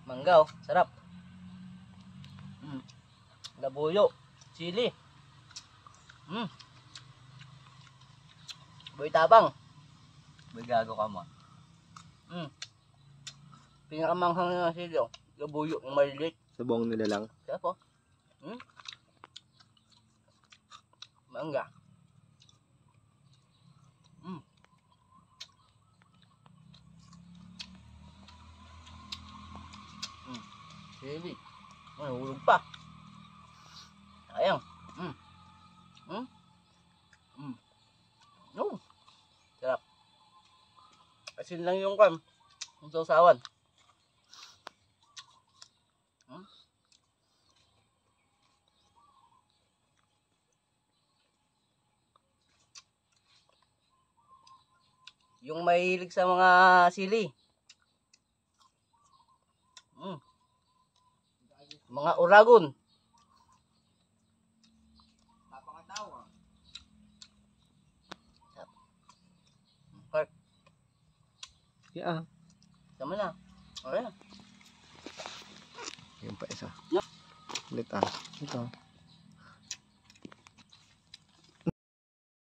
Mangga oh, sarap. Labuyo, chili. Boy tabang. May gago ka mo. Pinakamanghang na sili oh. Labuyo, yung maliliit. Sa buong nila lang. Sarap oh. Mangga. Chili. Ay, hulog pa. Sayang. No. Sarap. Asin lang yung kam. Yung sausawan. Yung mahilig sa mga sili. Mga uragon. Napakatawa. Carp. Yeah. Tama na. Okay na. Yung pa isa. Yeah. Ulit Ito.